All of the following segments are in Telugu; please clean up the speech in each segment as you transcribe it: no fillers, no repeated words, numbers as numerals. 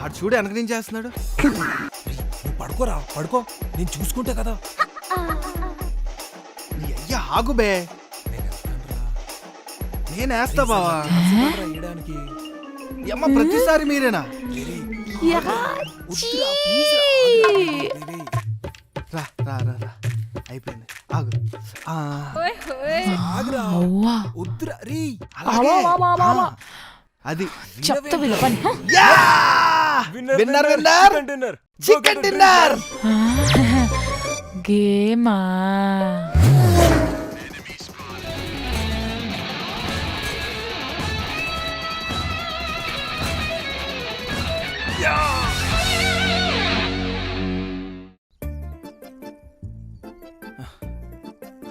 ఆడు చూడు వెనక నుంచి చేస్తున్నాడు. పడుకోరా పడుకో, నేను చూసుకుంటా కదా. నీ అయ్యా ఆగు బే, నేను వేస్తా బావా. వేయడానికి అమ్మ ప్రతిసారి మీరేనా? రా రా రా రా, అయిపోయింది ఆగు. వద్దురా రీ. అలాగే. అది చెప్తా విలపని విన్నర్ విన్నర్ చికెన్ డిన్నర్. గేమా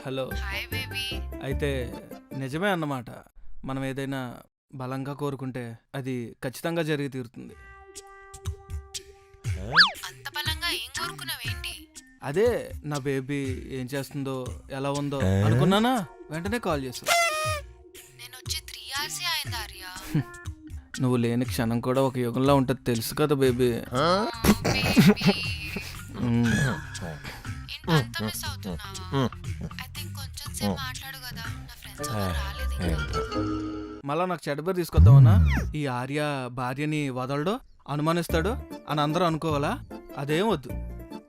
హలో. అయితే నిజమే అన్నమాట, మనం ఏదైనా బలంగా కోరుకుంటే అది ఖచ్చితంగా జరిగి తీరుతుంది. అంత బలంగా ఏం కోరుకున్నావేంటి? అదే నా బేబీ ఏం చేస్తుందో ఎలా ఉందో అనుకున్నానా, వెంటనే కాల్ చేసావు. నేను వచ్చి 3 hours అయింది ఆర్య. నువ్వు లేని క్షణం కూడా ఒక యుగంలో ఉంటుంది తెలుసు కదా బేబీ. అంత మిస్ అవుతున్నావా? ఐ థింక్ కొంచెం సేపు మాట్లాడు కదా, నా ఫ్రెండ్స్ రాలేదు ఇంకా. మళ్ళా నాకు చెడ్డబేరు తీసుకొద్దామన్నా? ఈ ఆర్య భార్యని వదలడు, అనుమానిస్తాడు అని అందరూ అనుకోవాలా? అదేం వద్దు,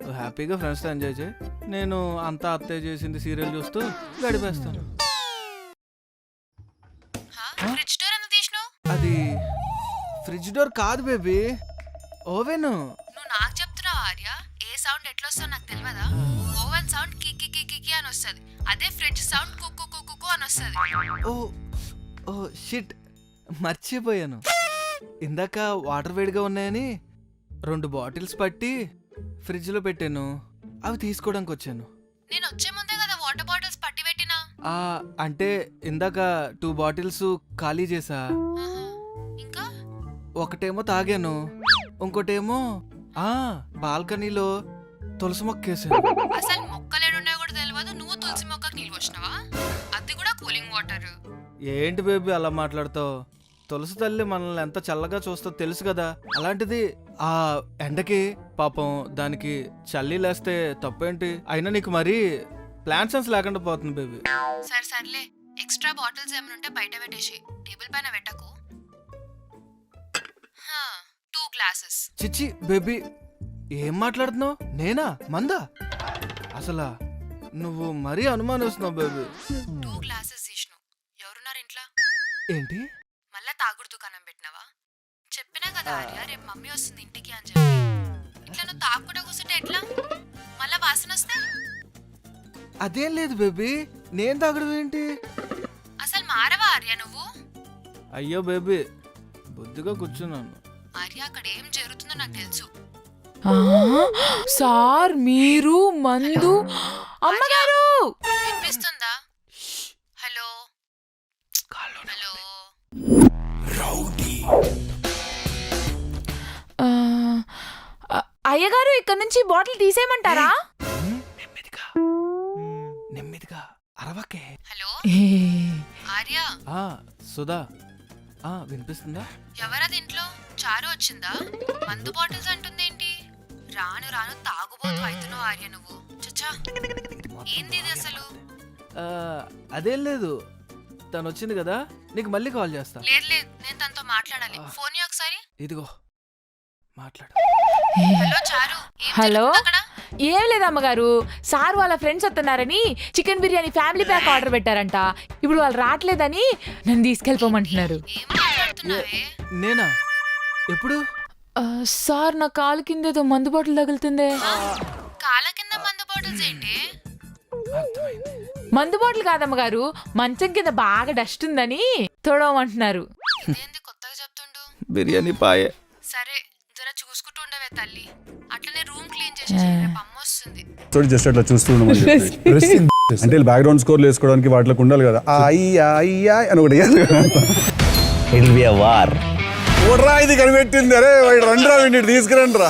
నువ్వు హ్యాపీగా ఫ్రెండ్స్తో ఎంజాయ్ చేయి. నేను అంతా అత్తయ్య చేసింది సీరియల్ చూస్తూ గడిపేస్తాను. ఫ్రిడ్జ్ డోర్ ఎందుకు తీసినావు? అది ఫ్రిడ్జ్ డోర్ కాదు బేబీ, ఓవెన్. నువ్వు నాకు చెప్తున్నావు ఆర్య, ఏ సౌండ్ ఎట్లా వస్తుందో నాకు తెలియదా? ఓవెన్ సౌండ్ కికి కికి అని వస్తుంది, అదే ఫ్రిడ్జ్ సౌండ్ కుక్కు కుక్కు అని వస్తుంది. ఓ ఓ షిట్, మర్చిపోయాను. ఇందాక వాటర్ వేడిగా ఉన్నాయని 2 బాటిల్స్ పట్టి ఫ్రిడ్జ్లో పెట్టాను, అవి తీసుకోవడానికి వచ్చాను. నేను వచ్చే ముందే కదా వాటర్ బాటిల్స్ పట్టి పెట్టినా. అంటే ఇందాక 2 బాటిల్స్ ఖాళీ చేసా. ఇంకా ఒకటేమో తాగాను, ఇంకోటేమో బాల్కనీలో తులసి మొక్కేసాను. అసలు మొక్కలేడున్నాయో కూడా తెలియదు, నువ్వు తులసి మొక్కకు నీళ్ళు వచ్చినావా? అది కూడా కూలింగ్ వాటర్. ఏంటి బేబీ అలా మాట్లాడుతావు? తులసి తల్లి మనల్ని ఎంత చల్లగా చూస్తో తెలుసు కదా. అలాంటిది ఆ ఎండకి పాపం దానికి చల్లి లేస్తే తప్పేంటి? అయినా నీకు మరీ ప్లాన్ సెన్స్ లేకుండా పోతుంది బేబీ. సర్లే, ఎక్స్ట్రా బాటిల్స్ ఏమైనా ఉంటే బయట పెట్టేసి టేబుల్ పైన పెట్టకు. 2 glasses. చిచ్చి బేబీ, ఏం మాట్లాడుతున్నావు? నేనా మందా? అసలు నువ్వు మరీ అనుమానిస్తున్నావు బేబీ. 2 glasses తీసినావు, ఎవరున్నారు ఇంట్లో? ఏంటి మళ్ళా తాగుడు దుకాణం పెట్టినావా? చెప్పినా కదా ఆర్య, రేపు మమ్మీ వస్తుంది ఇంటికి అని చెప్పి. ఇట్లా నువ్వు తాగుకుండా కూర్చుంటే ఎట్లా? మళ్ళా వాసన వస్తే? అదేం లేదు బేబీ, నేను తాగడం ఏంటి? అసలు మారవా ఆర్య నువ్వు? అయ్యో బేబీ, బుద్ధిగా కూర్చున్నాను. ఆర్య, అక్కడ ఏం జరుగుతుందో నాకు తెలుసు. సార్ మీరు మందు అమ్మగారు వినిపిస్తుందా? Hello hello. అయ్యగారు ఇక్కడ నుంచి బాటిల్ తీసేయమంటారా? నెమ్మదిగా నెమ్మదిగా అరవకే. హలో ఆర్య, సుధా, వినిపిస్తుందా? ఎవరది ఇంట్లో? చారు వచ్చిందా? మందు బాటిల్స్ అంటుందేంటి? రాను రాను తాగుబోతు అవుతున్నావు ఆర్య నువ్వు. చచ్చా, ఏంది ఇది అసలు? అదేం లేదు, తను వచ్చింది కదా, నీకు మళ్ళీ కాల్ చేస్తా. లేదు లేదు, నేను తనతో మాట్లాడాలి. ఫోన్ ఒకసారి. ఇదిగో మాట్లాడు. హలో చారు, ఏం హలో, జరుగుతుంది అక్కడ? ఏం లేదు అమ్మగారు, సార్ వాళ్ళ ఫ్రెండ్స్ వస్తున్నారని chicken biryani family pack order పెట్టారంట. ఇప్పుడు వాళ్ళు రావట్లేదని నన్ను తీసుకెళ్ళిపోమంటున్నారు. ఏం మాట్లాడుతున్నావే? నేనా? ఎప్పుడు? సార్ నా కాలు కింద ఏదో మందు బాటిల్ తగులుతుందే. కాళ్ళ కింద మందు బాటిల్స్ ఏంటి? మందు బాటిల్ కాదమ్మగారు, మంచం కింద బాగా డస్ట్ ఉందని తోడమంటున్నారు. ఏంది కొత్తగా చెప్తుండు? బిర్యానీ పాయే. సరే, జర చూసుకుంటూ ఉండవే తల్లి. అట్లనే రూమ్ క్లీన్ చేసి రేపు అమ్మ వస్తుంది. జస్ట్ అట్లా చూస్తూ ఉండమని చెప్పి అంటే బ్యాక్గ్రౌండ్ స్కోర్లు వేసుకోవడానికి వాటిలోకి ఉండాలి కదా. అయ్యా అని ఒకటి It'll be a war. ఇది కనిపెట్టింది. అరే రండి రా, తీసుకురండి రా.